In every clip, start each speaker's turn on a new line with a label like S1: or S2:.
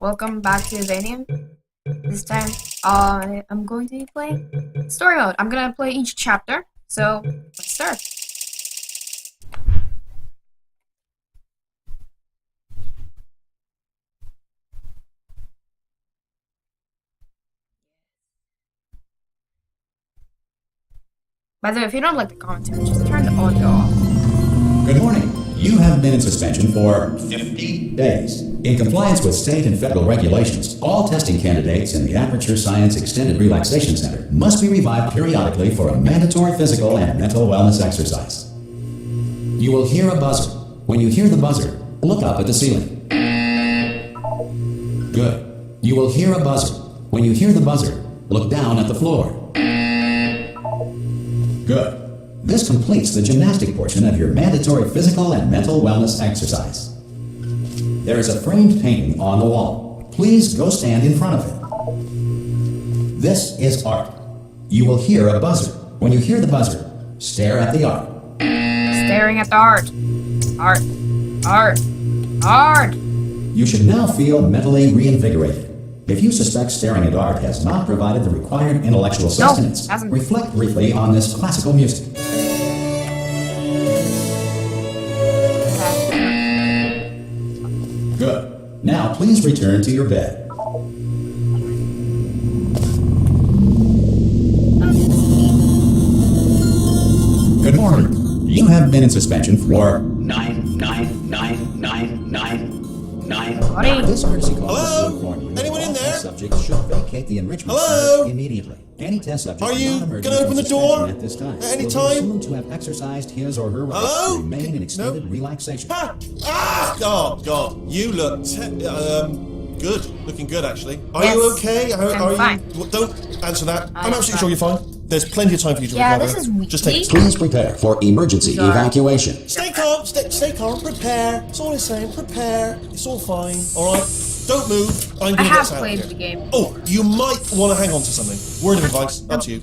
S1: welcome back to Vanium. This time, I'm going to be playing story mode. I'm gonna play each chapter, so let's start. By the way, if you don't like the commentary, just turn the audio off.
S2: Good morning. You have been in suspension for 50 days. In compliance with state and federal regulations, all testing candidates in the Aperture Science Extended Relaxation Center must be revived periodically for a mandatory physical and mental wellness exercise. You will hear a buzzer. When you hear the buzzer, look up at the ceiling. Good. You will hear a buzzer. When you hear the buzzer, look down at the floor. Good. This completes the gymnastic portion of your mandatory physical and mental wellness exercise. There is a framed painting on the wall. Please go stand in front of it. This is art. You will hear a buzzer. When you hear the buzzer, stare at the art.
S1: Staring at the art. Art. Art. Art.
S2: You should now feel mentally reinvigorated. If you suspect staring at art has not provided the required intellectual sustenance,
S1: hasn't.
S2: reflect briefly on this classical music. Good. Now please return to your bed. Good morning. You have been in suspension for 9.
S1: Buddy.
S2: This emergency call
S3: Hello?
S2: is to inform you that
S3: Anyone in
S2: all
S3: there?
S2: test subjects should vacate the enrichment
S3: Hello?
S2: center immediately. Any test subject
S3: Are you
S2: not emerging
S3: gonna open
S2: from
S3: the door?
S2: suspension at this time
S3: At any
S2: will be
S3: time?
S2: assumed to have exercised his or her right
S3: Hello?
S2: to remain in extended
S3: No.
S2: relaxation.
S3: Ah! Ah! Oh, God. You look good. Looking good, actually. Are
S1: Yes.
S3: you okay? Are you?
S1: fine.
S3: Well, don't answer that. I'm
S1: I'm
S3: absolutely
S1: fine.
S3: sure you're fine. There's plenty of time for you to
S1: Yeah,
S3: recover.
S1: this is
S3: Just take
S1: weak.
S2: Please prepare for emergency
S1: Sorry.
S2: evacuation.
S3: Stay calm. Stay calm. Prepare. That's all I'm saying. Prepare. It's all fine. All right? Don't move. I'm
S1: I
S3: going to get
S1: have
S3: us out of
S1: played
S3: here.
S1: the game.
S3: Oh, you might want to hang on to something. Word of advice. Up to you.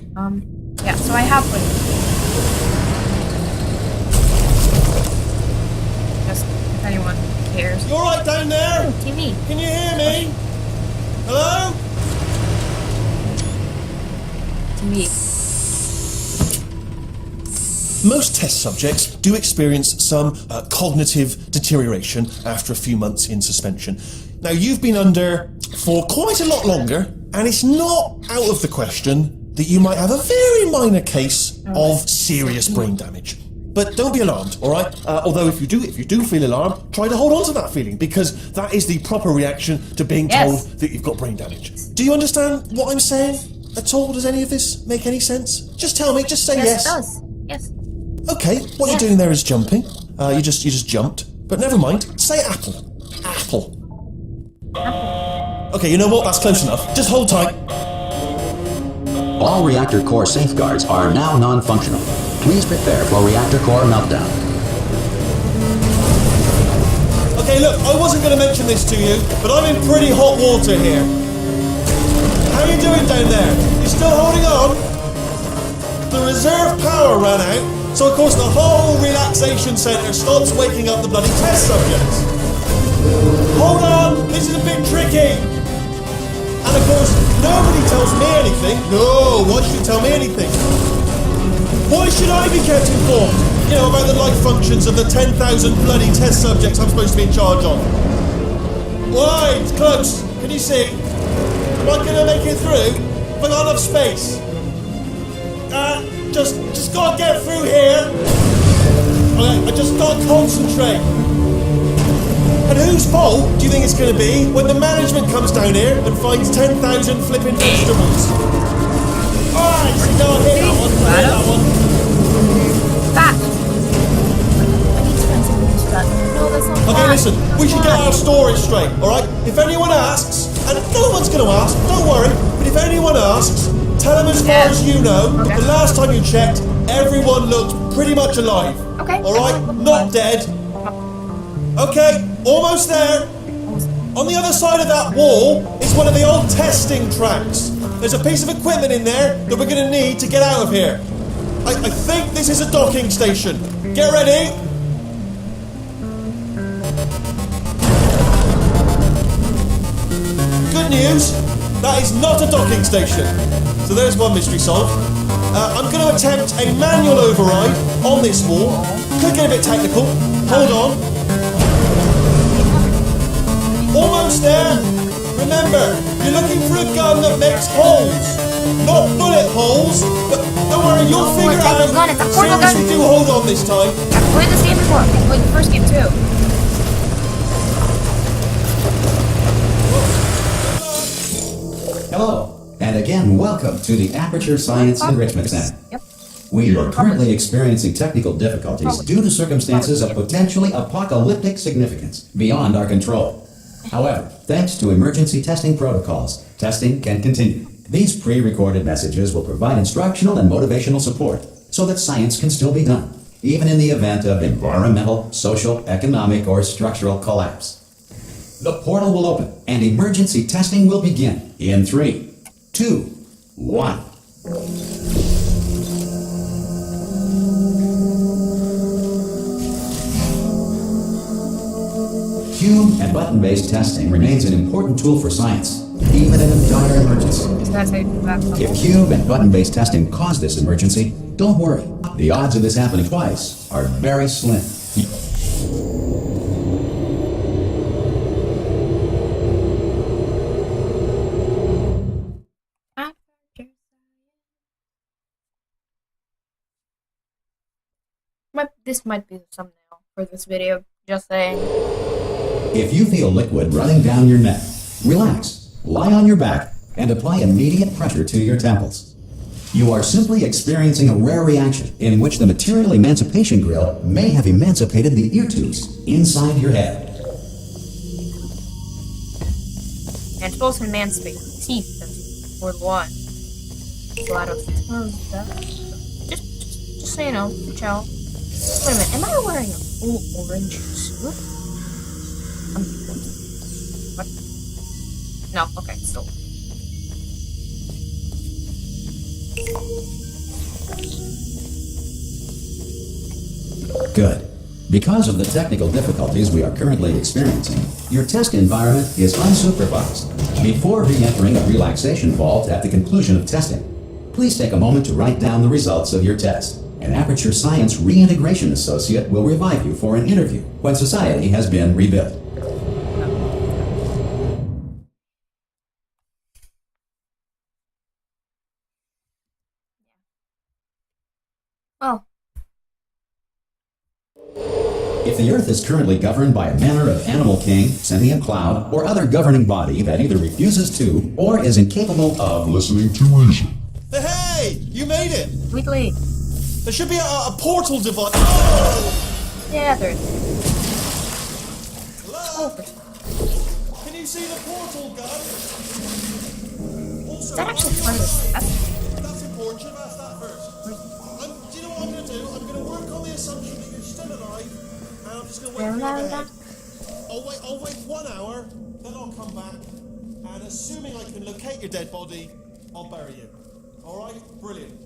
S1: Yeah, so I have played it. Just if anyone cares.
S3: You all right down there?
S1: TV.
S3: Can you hear me? Hello?
S1: TV.
S3: Most test subjects do experience some cognitive deterioration after a few months in suspension. Now, you've been under for quite a lot longer, and it's not out of the question that you might have a very minor case of serious brain damage. But don't be alarmed, all right? Although if you do feel alarmed, try to hold on to that feeling, because that is the proper reaction to being
S1: Yes.
S3: told that you've got brain damage. Do you understand what I'm saying at all? Does any of this make any sense? Just tell me. Just say
S1: Yes,
S3: yes.
S1: it does. Yes.
S3: Okay, what you're doing there is jumping. You just jumped. But never mind. Say apple. Apple. Okay, you know what? That's close enough. Just hold tight.
S2: All reactor core safeguards are now non-functional. Please prepare for reactor core meltdown.
S3: Okay, look, I wasn't going to mention this to you, but I'm in pretty hot water here. How you doing down there? You still holding on? The reserve power ran out, so of course the whole relaxation centre stops waking up the bloody test subjects. Hold on, this is a bit tricky. And of course, nobody tells me anything. No, why should you tell me anything? Why should I be kept informed? You know, about the life functions of the 10,000 bloody test subjects I'm supposed to be in charge of. Why? It's close. Can you see? Am I going to make it through? Have I got enough space? Just gotta get through here. Okay, I just gotta concentrate. And whose fault do you think it's gonna be when the management comes down here and finds 10,000 flipping vegetables? Alright, so go hit that one, hit that one.
S1: That. I need to find something to start. No, that's not
S3: Okay,
S1: fine.
S3: listen, we should get our story straight, alright? If anyone asks, and no one's gonna ask, don't worry, but if anyone asks, tell them as far as you know,
S1: Okay.
S3: the last time you checked, everyone looked pretty much alive.
S1: Okay.
S3: Alright? Not dead. Okay, almost there. On the other side of that wall is one of the old testing tracks. There's a piece of equipment in there that we're gonna need to get out of here. I think this is a docking station. Get ready. news. That is not a docking station. So there's one mystery solved. I'm going to attempt a manual override on this wall. Could get a bit technical. Hold on. Almost there. Remember, you're looking for a gun that makes holes. Not bullet holes. But don't worry, you'll figure it out.
S1: It's a portal gun.
S3: Seriously, do hold on this time.
S1: I've played this game before. I played the first game too.
S2: Hello, and again, welcome to the Aperture Science Enrichment Center.
S1: Yep.
S2: We are currently experiencing technical difficulties due to circumstances of potentially apocalyptic significance beyond our control. However, thanks to emergency testing protocols, testing can continue. These pre-recorded messages will provide instructional and motivational support so that science can still be done, even in the event of environmental, social, economic, or structural collapse. The portal will open and emergency testing will begin in 3, 2, 1. Cube and button-based testing remains an important tool for science, even in a dire emergency.
S1: That's how you do that.
S2: If cube and button-based testing cause this emergency, don't worry. The odds of this happening twice are very slim.
S1: This might be the thumbnail for this video. Just saying.
S2: If you feel liquid running down your neck, relax, lie on your back, and apply immediate pressure to your temples. You are simply experiencing a rare reaction in which the material emancipation grill may have emancipated the ear tubes inside your head.
S1: And it's supposed to emancipate teeth. That's World War I. So I don't just so you know, chill. Wait a minute, am I wearing a full orange suit? What? No, okay, still.
S2: Good. Because of the technical difficulties we are currently experiencing, your test environment is unsupervised. Before re-entering a relaxation vault at the conclusion of testing, please take a moment to write down the results of your test. An Aperture Science Reintegration Associate will revive you for an interview when society has been rebuilt.
S1: Oh.
S2: If the Earth is currently governed by a manner of animal king, sentient cloud, or other governing body that either refuses to or is incapable of listening to reason.
S3: Hey, you made it.
S1: Sweetly.
S3: There should be a portal device. Oh!
S1: Yeah, there is.
S3: Hello?
S1: Oh,
S3: Can you see the portal gun? Also,
S1: is that actually part of this?
S3: That's important. Should have asked that first. Do you know what I'm going to do? I'm going to work on the assumption that you're still alive, and I'm just going to wait for you to behave. I'll wait 1 hour, then I'll come back, and assuming I can locate your dead body, I'll bury you. All right? Brilliant.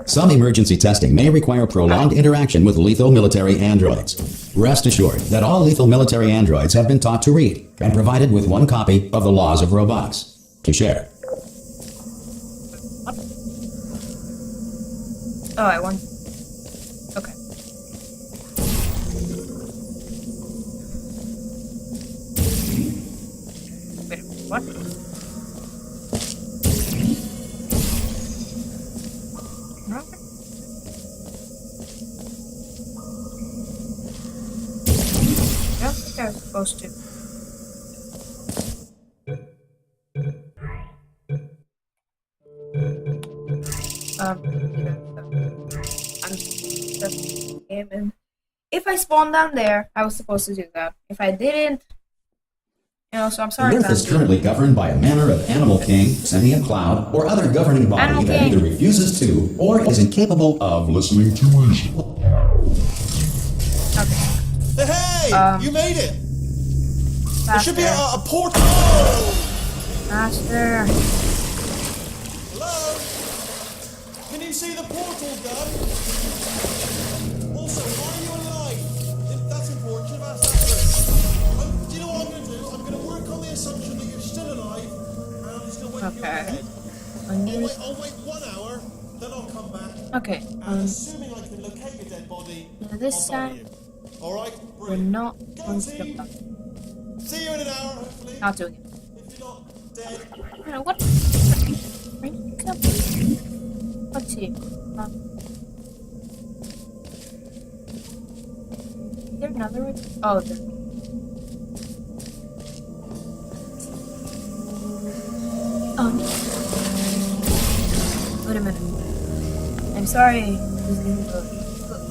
S2: Some emergency testing may require prolonged interaction with lethal military androids. Rest assured that all lethal military androids have been taught to read and provided with 1 copy of the Laws of Robotics to share.
S1: Oh, I won. Okay. Wait, what? I don't think I was supposed to. If I spawned down there, I was supposed to do that. If I didn't, you know, so I'm sorry.
S2: The Earth is currently governed by a manner of animal king, sentient cloud, or other governing body
S1: Animal
S2: that
S1: king.
S2: either refuses to or is incapable of listening to reason.
S1: Okay.
S3: Hey, you made it. There should be a portal.
S1: Master.
S3: Hello? Can you see the portal gun? Also, are you alive? That's important. Should have asked that first. Do you know what I'm going to do? I'm going to work on the assumption that you're still alive,
S1: Okay.
S3: I'll wait 1 hour, then I'll come back.
S1: Okay.
S3: And assuming I can locate your dead body,
S1: Yeah, this
S3: I'll bury
S1: time
S3: you. Alright?
S1: we're
S3: Brilliant.
S1: not
S3: Go
S1: going to
S3: team.
S1: get back.
S3: See you in an hour, hopefully.
S1: Not doing it.
S3: If you're not dead.
S1: I don't know what. Let's see. Is there another one? Oh, there. Wait a minute. I'm sorry.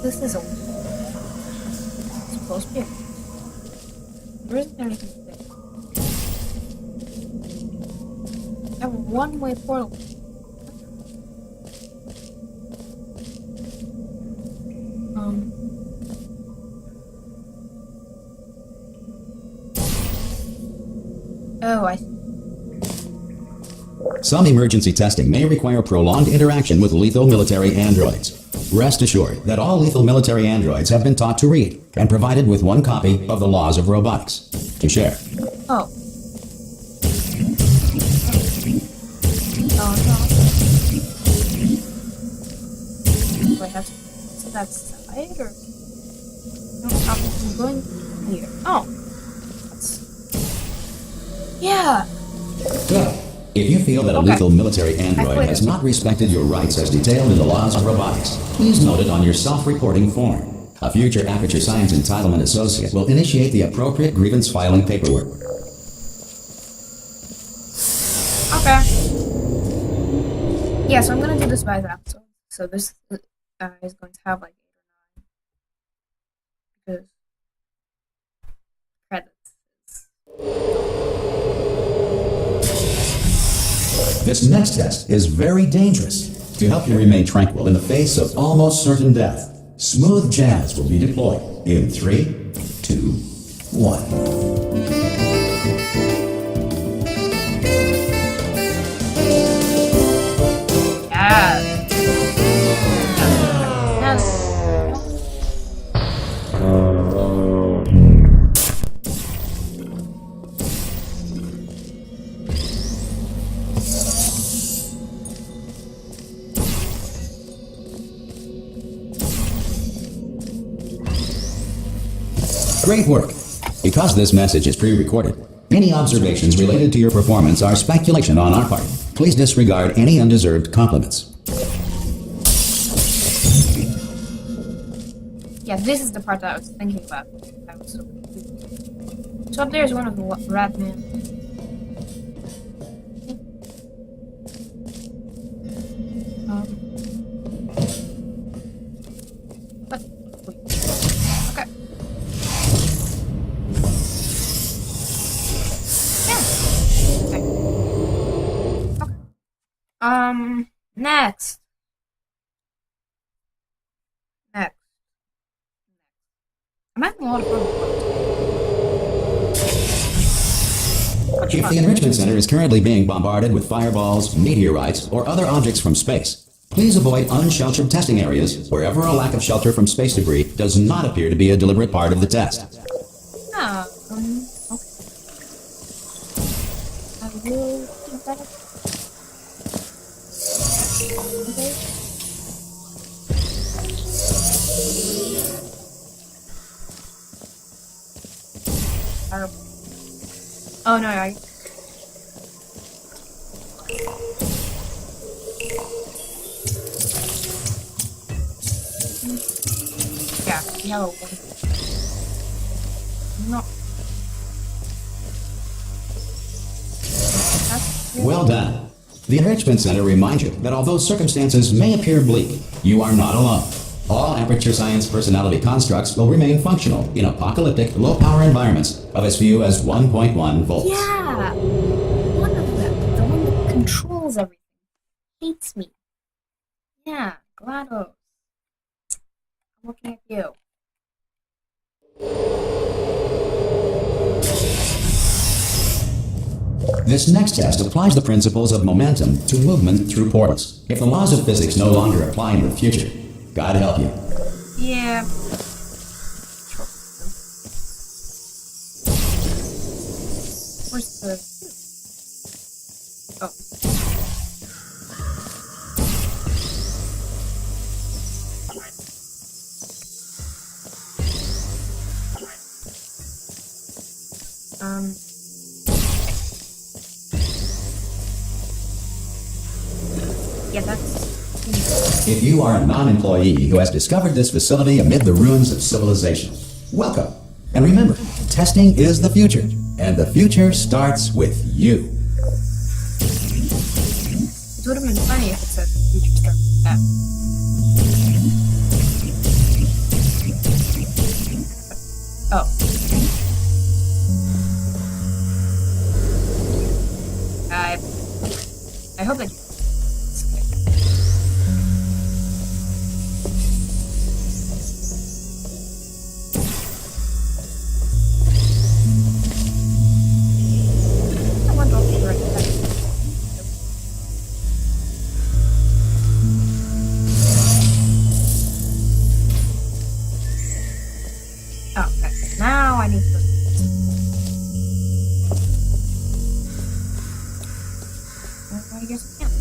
S1: This is old. It's supposed to be. There isn't anything there. I have a one-way portal. Oh, I see.
S2: Some emergency testing may require prolonged interaction with lethal military androids. Rest assured that all lethal military androids have been taught to read and provided with one copy of the laws of robotics to share.
S1: Oh. Oh no. Do I have to that side or? No, I'm going here. Oh. Yeah.
S2: Good. If you feel that a
S1: Okay.
S2: lethal military android
S1: quit.
S2: has not respected your rights as detailed in the laws of robotics, please note it on your self-reporting form. A future Aperture Science Entitlement Associate will initiate the appropriate grievance filing paperwork.
S1: Okay. Yeah, so I'm gonna do this by the episode. So this is going to have like 8 or 9 because credits.
S2: This next test is very dangerous. To help you remain tranquil in the face of almost certain death, smooth jazz will be deployed in 3, 2, 1.
S1: Yeah.
S2: Great work. Because this message is pre-recorded, any observations related to your performance are speculation on our part. Please disregard any undeserved compliments.
S1: Yeah, this is the part that I was thinking about. I was so confused. So up there is one of the rat men. But wait. Okay. Yeah. Okay. Okay. Next. Next. I'm having a lot of fun.
S2: If the Enrichment Center is currently being bombarded with fireballs, meteorites, or other objects from space, please avoid unsheltered testing areas wherever a lack of shelter from space debris does not appear to be a deliberate part of the test.
S1: Ah, okay. I will do that. Okay. Oh no, I. Yeah, no. No.
S2: Well done. The Enrichment Center reminds you that although circumstances may appear bleak, you are not alone. All Aperture Science personality constructs will remain functional in apocalyptic, low-power environments of as few as 1.1 volts.
S1: Yeah! One of them, the one that controls everything, hates me. Yeah, GLaDOS. I'm looking at you.
S2: This next test applies the principles of momentum to movement through portals. If the laws of physics no longer apply in the future, God help you.
S1: Yeah. Where's the... Oh. Yeah, that's...
S2: If you are a non-employee who has discovered this facility amid the ruins of civilization, welcome. And remember, testing is the future, and the future starts with you.
S1: It would have been funny if it said future starts with F. Oh. I hope that you... I wonder if you're right. Oh, okay. Now I need to... I guess I can't.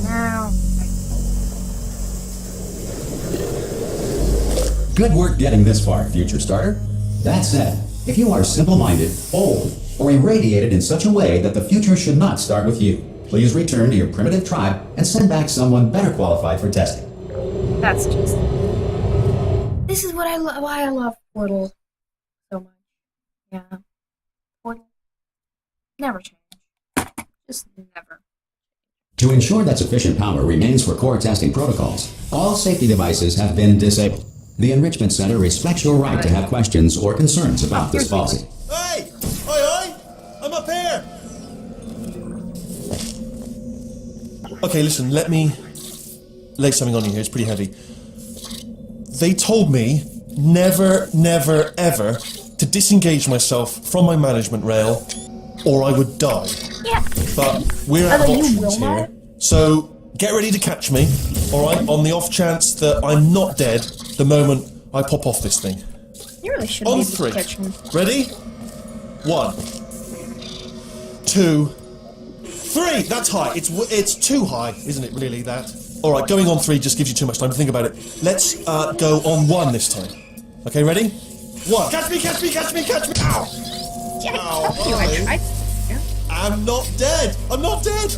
S1: Now...
S2: Good work getting this far, future starter. That said, if you are simple-minded, old, or irradiated in such a way that the future should not start with you, please return to your primitive tribe and send back someone better qualified for testing.
S1: That's just... This is what why I love Portal so much. Yeah. Portal. Never change. Just never.
S2: To ensure that sufficient power remains for core testing protocols, all safety devices have been disabled. The Enrichment Center respects your right to have questions or concerns about this policy.
S3: Hey! Oi! I'm up here! Okay, listen, let me lay something on you here. It's pretty heavy. They told me never, never, ever to disengage myself from my management rail or I would die.
S1: Yeah.
S3: But we're out of
S1: Although you
S3: options
S1: will
S3: here.
S1: not.
S3: So get ready to catch me, alright? On the off chance that I'm not dead the moment I pop off this thing.
S1: You really should
S3: On
S1: be able
S3: three.
S1: to catch him.
S3: Ready? 1, 2, 3. That's high. It's too high, isn't it? Really, that. All right, going on 3 just gives you too much time to think about it. Let's go on 1 this time. Okay, ready? 1. Catch me! Catch me! Catch me! Catch me! Ow!
S1: Yeah,
S3: Ow,
S1: fuck you. I
S3: hi.
S1: tried. Yeah.
S3: I'm not dead. I'm not dead.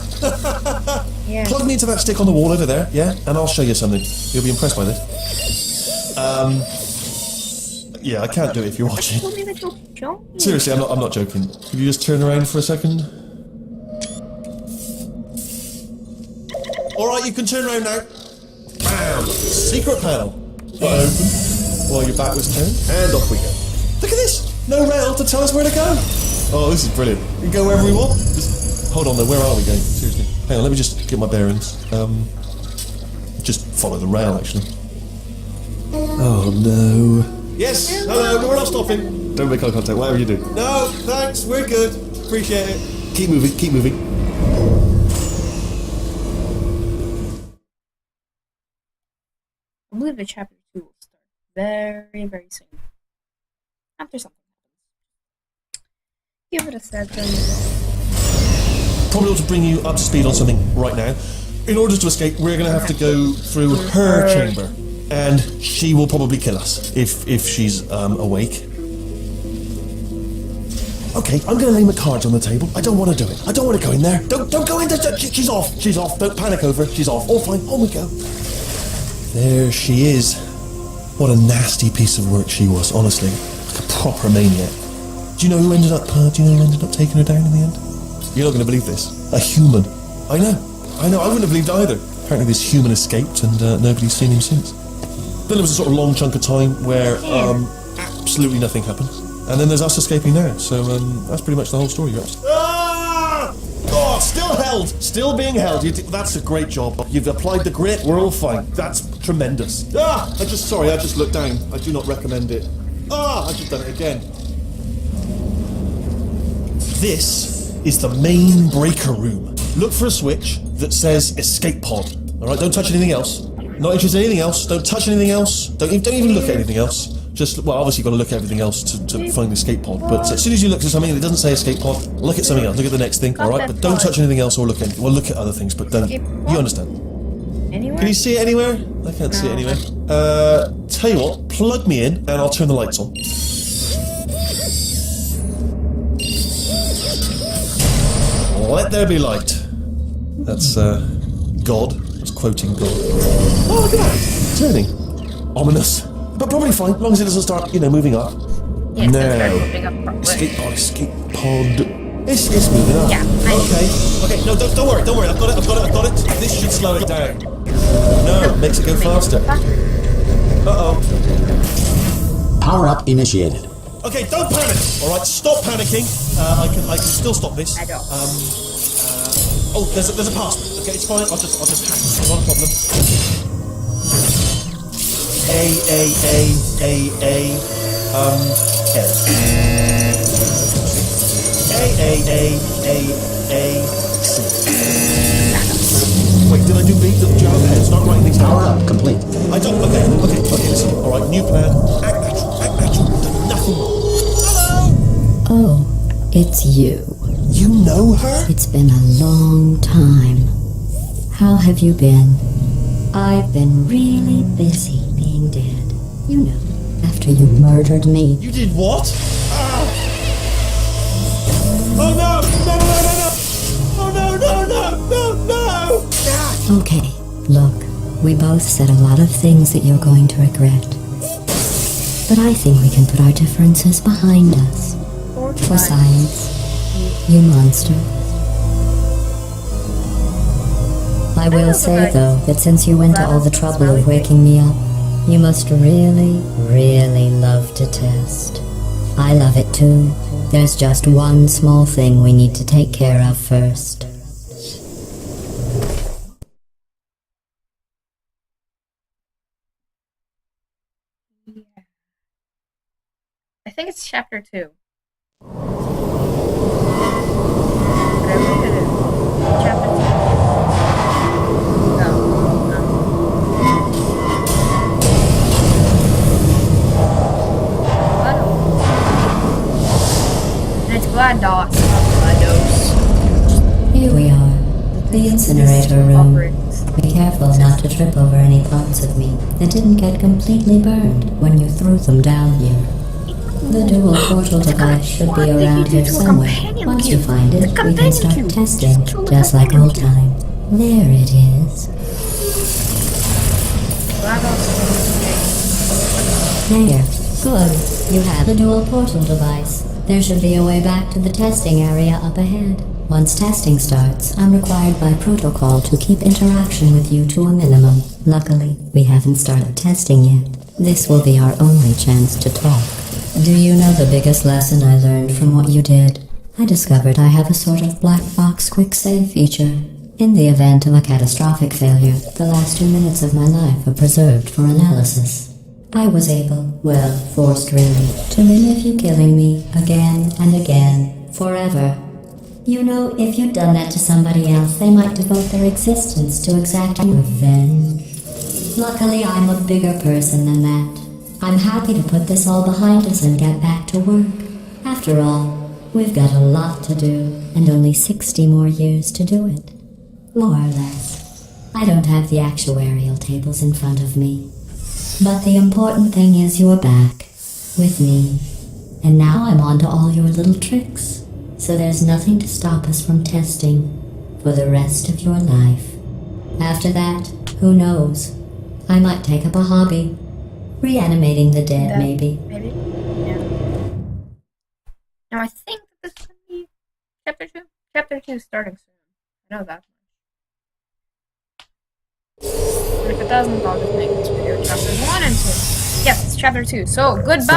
S1: Yeah.
S3: Plug me into that stick on the wall over there, yeah, and I'll show you something. You'll be impressed by this. Yeah, I can't do it if you're watching.
S1: Told me that you'll show me.
S3: Seriously, I'm not joking. Could you just turn around for a second? Alright, you can turn around now. Bam! Secret panel. Open. While your back was turned, and off we go. Look at this! No rail to tell us where to go! Oh, this is brilliant. We can go wherever we want. Just hold on though, where are we going? Seriously. Hang on, let me just get my bearings. Just follow the rail, actually. Oh no. Yes, hello, we're not stopping. Don't make eye contact, whatever you do. No, thanks, we're good. Appreciate it. Keep moving, keep moving.
S1: I believe the chapter 2 will start very, very soon. After something happens. Give it a second.
S3: Probably ought to bring you up to speed on something right now. In order to escape, we're going to have to go through her chamber. And she will probably kill us if she's awake. Okay, I'm going to lay my cards on the table. I don't want to do it. I don't want to go in there. Don't go in there. She's off. She's off. Don't panic over her. She's off. All fine. On we go. There she is. What a nasty piece of work she was, honestly. Like a proper maniac. Do you know who ended up taking her down in the end? You're not going to believe this. A human. I know. I wouldn't have believed either. Apparently this human escaped and nobody's seen him since. Then there was a sort of long chunk of time where absolutely nothing happened. And then there's us escaping now. So that's pretty much the whole story. Ah! Oh, still held. Still being held. That's a great job. You've applied the grit. We're all fine. That's tremendous. I just looked down. I do not recommend it. I've just done it again. This is the main breaker room. Look for a switch that says escape pod. Alright, don't touch anything else. Not interested in anything else. Don't touch anything else. Don't even look at anything else. Just, well, obviously you've got to look at everything else to find the escape pod. But as soon as you look at something and it doesn't say escape pod, look at something else. Look at the next thing, alright? But don't touch anything else or look at anything. Well, look at other things, but don't. You understand.
S1: Anywhere?
S3: Can you see it anywhere? I can't see it anywhere. Tell you what, plug me in and I'll turn the lights on. Let there be light. That's, God. That's quoting God. Oh, look at that. Turning. Ominous. But probably fine, as long as it doesn't start, moving up.
S1: Yeah, it's gonna start
S3: No.
S1: moving up probably.
S3: Escape pod. It's moving up.
S1: Yeah, I know.
S3: Okay, no, don't worry. I've got it. This should slow it down. No, it makes it go faster. Uh-oh.
S2: Power up initiated.
S3: Okay, don't panic. All right, stop panicking. I can still stop this.
S1: I don't.
S3: Oh, there's a password. Okay, it's fine. I'll just hack it. Not a problem. Wait, did I do B? Do you have a pen? Start writing these down.
S2: Power up complete.
S3: I don't. Okay. Listen. All right, new plan. Act natural. Do nothing wrong. Hello.
S4: Oh, it's you.
S3: You know her?
S4: It's been a long time. How have you been? I've been really busy being dead. You know, after you murdered me.
S3: You did what? Ah. Oh no! Oh no! Ah.
S4: Okay, look, we both said a lot of things that you're going to regret. But I think we can put our differences behind us. For science, you monster. I will say, though, that since you went to all the trouble of waking me up, you must really, really love to test. I love it too. There's just one small thing we need to take care of first.
S1: I think it's chapter 2. Chapter 2. No. And it's GLaDOS, not GLaDOS.
S4: Here we are, the incinerator room. Be careful not to trip over any parts of me that didn't get completely burned when you threw them down here. The dual portal device should be around here somewhere. Once you find it, we can start testing, just like old times. There it is. There. Good. You have the dual portal device. There should be a way back to the testing area up ahead. Once testing starts, I'm required by protocol to keep interaction with you to a minimum. Luckily, we haven't started testing yet. This will be our only chance to talk. Do you know the biggest lesson I learned from what you did? I discovered I have a sort of black box quick save feature. In the event of a catastrophic failure, the last 2 minutes of my life are preserved for analysis. I was able, well, forced really, to relive you killing me again and again, forever. You know, if you'd done that to somebody else, they might devote their existence to exacting revenge. Luckily, I'm a bigger person than that. I'm happy to put this all behind us and get back to work. After all, we've got a lot to do, and only 60 more years to do it. More or less. I don't have the actuarial tables in front of me. But the important thing is you're back, with me. And now I'm on to all your little tricks. So there's nothing to stop us from testing for the rest of your life. After that, who knows? I might take up a hobby. Reanimating the dead, maybe.
S1: Maybe? Yeah. Now I think this could be chapter 2. Chapter 2 is starting soon. I know that much. But if it doesn't, I'll just make this video chapters 1 and 2. Yes, it's chapter 2. So, goodbye!